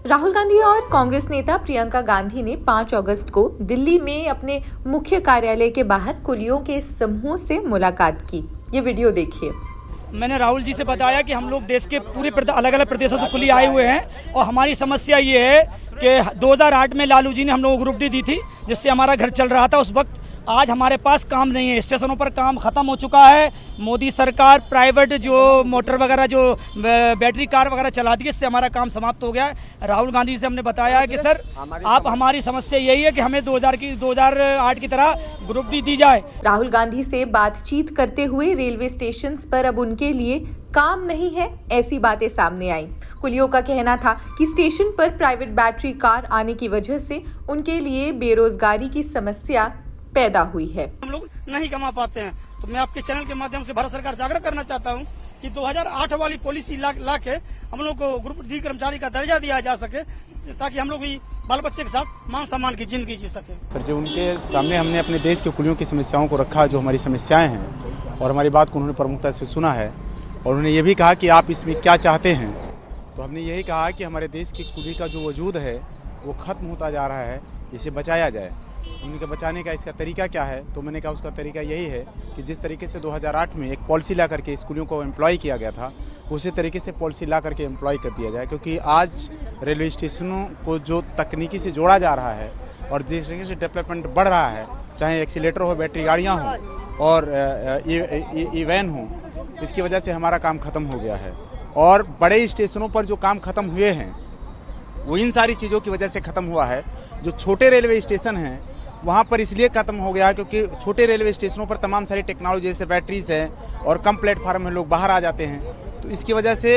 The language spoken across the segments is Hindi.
राहुल गांधी और कांग्रेस नेता प्रियंका गांधी ने 5 अगस्त को दिल्ली में अपने मुख्य कार्यालय के बाहर कुलियों के समूह से मुलाकात की। ये वीडियो देखिए। मैंने राहुल जी से बताया कि हम लोग देश के पूरे अलग अलग प्रदेशों से कुली आए हुए हैं और हमारी समस्या ये है कि 2008 में लालू जी ने हम लोगों को ग्रुप डी दी थी, जिससे हमारा घर चल रहा था उस वक्त। आज हमारे पास काम नहीं है, स्टेशनों पर काम खत्म हो चुका है। मोदी सरकार प्राइवेट जो मोटर वगैरह जो बैटरी कार वगैरह चलाती है, इससे हमारा काम समाप्त हो गया है। राहुल गांधी से हमने बताया है कि सर आप हमारी समस्या यही है कि हमें 2008 की तरह ग्रुप डी दी जाए। राहुल गांधी से बातचीत करते हुए रेलवे स्टेशन पर अब उनके लिए काम नहीं है, ऐसी बातें सामने आई। कुलियों का कहना था कि स्टेशन पर प्राइवेट बैटरी कार आने की वजह से उनके लिए बेरोजगारी की समस्या पैदा हुई है। हम लोग नहीं कमा पाते हैं, तो मैं आपके चैनल के माध्यम से भारत सरकार से आग्रह करना चाहता हूं कि 2008 वाली पॉलिसी ला के हम लोग को ग्रुप डी कर्मचारी का दर्जा दिया जा सके, ताकि हम लोग भी बाल बच्चे के साथ मान सम्मान की जिंदगी जी सके। सर, जो उनके सामने हमने अपने देश के कुलियों की समस्याओं को रखा, जो हमारी समस्याएं हैं, और हमारी बात को उन्होंने प्रमुखता से सुना है और उन्होंने ये भी कहा कि आप इसमें क्या चाहते हैं। तो हमने यही कहा कि हमारे देश की कुली का जो वजूद है वो खत्म होता जा रहा है, इसे बचाया जाए। उनके बचाने का इसका तरीका क्या है, तो मैंने कहा उसका तरीका यही है कि जिस तरीके से 2008 में एक पॉलिसी ला करके स्कूलों को एम्प्लॉय किया गया था, उसी तरीके से पॉलिसी ला करके एम्प्लॉय कर दिया जाए। क्योंकि आज रेलवे स्टेशनों को जो तकनीकी से जोड़ा जा रहा है और जिस तरीके से डेवलपमेंट बढ़ रहा है, चाहे एक्सीलेटर हो, बैटरी गाड़ियाँ हों और ई वैन हो, इसकी वजह से हमारा काम ख़त्म हो गया है। और बड़े स्टेशनों पर जो काम ख़त्म हुए हैं वो इन सारी चीज़ों की वजह से ख़त्म हुआ है। जो छोटे रेलवे स्टेशन हैं वहाँ पर इसलिए ख़त्म हो गया क्योंकि छोटे रेलवे स्टेशनों पर तमाम सारी टेक्नोलॉजी जैसे बैटरीज है और कम प्लेटफार्म में लोग बाहर आ जाते हैं। तो इसकी वजह से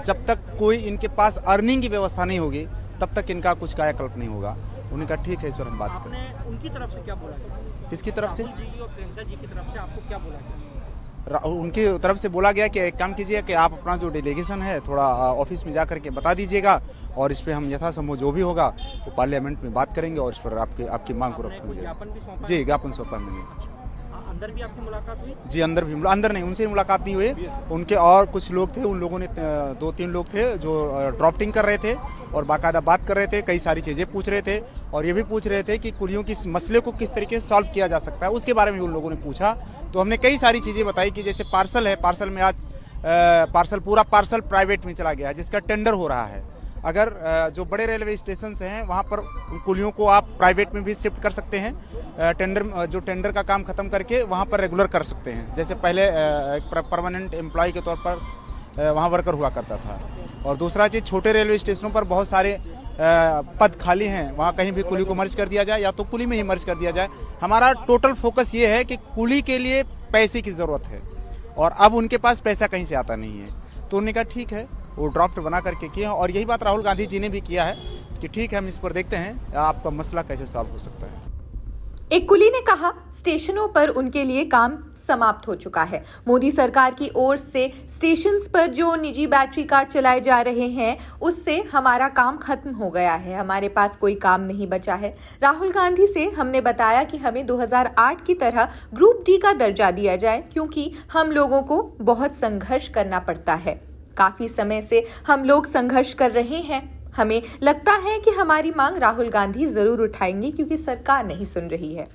जब तक कोई इनके पास अर्निंग की व्यवस्था नहीं होगी तब तक इनका कुछ कायाकल्प नहीं होगा। उनका ठीक है, इस पर हम बात करें। उनकी तरफ से क्या बोला गया? किसकी तरफ से? राहुल जी और प्रियंका जी की तरफ से आपको क्या बोला गया? उनकी तरफ से बोला गया कि एक काम कीजिए कि आप अपना जो डेलीगेशन है थोड़ा ऑफिस में जा करके बता दीजिएगा और इस पे हम यथासंभव जो भी होगा वो पार्लियामेंट में बात करेंगे और इस पर आपकी मांग को रखेंगे। जी, ज्ञापन सौंपा मैंने। अंदर भी आपकी मुलाकात हुई? जी, अंदर नहीं, उनसे मुलाकात नहीं हुई। उनके और कुछ लोग थे, उन लोगों ने 2-3 लोग थे जो ड्राफ्टिंग कर रहे थे और बाकायदा बात कर रहे थे, कई सारी चीज़ें पूछ रहे थे और ये भी पूछ रहे थे कि कुलियों की मसले को किस तरीके से सॉल्व किया जा सकता है, उसके बारे में उन लोगों ने पूछा। तो हमने कई सारी चीज़ें बताई कि जैसे पार्सल है, पार्सल में आज पूरा पार्सल प्राइवेट में चला गया है, जिसका टेंडर हो रहा है। अगर जो बड़े रेलवे स्टेशन हैं वहाँ पर कुलियों को आप प्राइवेट में भी शिफ्ट कर सकते हैं, टेंडर का काम खत्म करके वहाँ पर रेगुलर कर सकते हैं। जैसे पहले एक परमानेंट एम्प्लॉय के तौर पर वहाँ वर्कर हुआ करता था। और दूसरा चीज़, छोटे रेलवे स्टेशनों पर बहुत सारे पद खाली हैं, वहाँ कहीं भी कुली को मर्ज कर दिया जाए या तो कुली में ही मर्ज कर दिया जाए। हमारा टोटल फोकस ये है कि कुली के लिए पैसे की ज़रूरत है और अब उनके पास पैसा कहीं से आता नहीं है। तो उन्होंने कहा ठीक है, वो ड्राफ्ट बना करके किए हैं और यही बात राहुल गांधी जी ने भी किया है कि ठीक है, हम इस पर देखते हैं आपका मसला कैसे सॉल्व हो सकता है। एक कुली ने कहा स्टेशनों पर उनके लिए काम समाप्त हो चुका है। मोदी सरकार की ओर से स्टेशंस पर जो निजी बैटरी कार चलाए जा रहे हैं उससे हमारा काम खत्म हो गया है, हमारे पास कोई काम नहीं बचा है। राहुल गांधी से हमने बताया कि हमें 2008 की तरह ग्रुप डी का दर्जा दिया जाए, क्योंकि हम लोगों को बहुत संघर्ष करना पड़ता है। काफी समय से हम लोग संघर्ष कर रहे हैं। हमें लगता है कि हमारी मांग राहुल गांधी जरूर उठाएंगे, क्योंकि सरकार नहीं सुन रही है।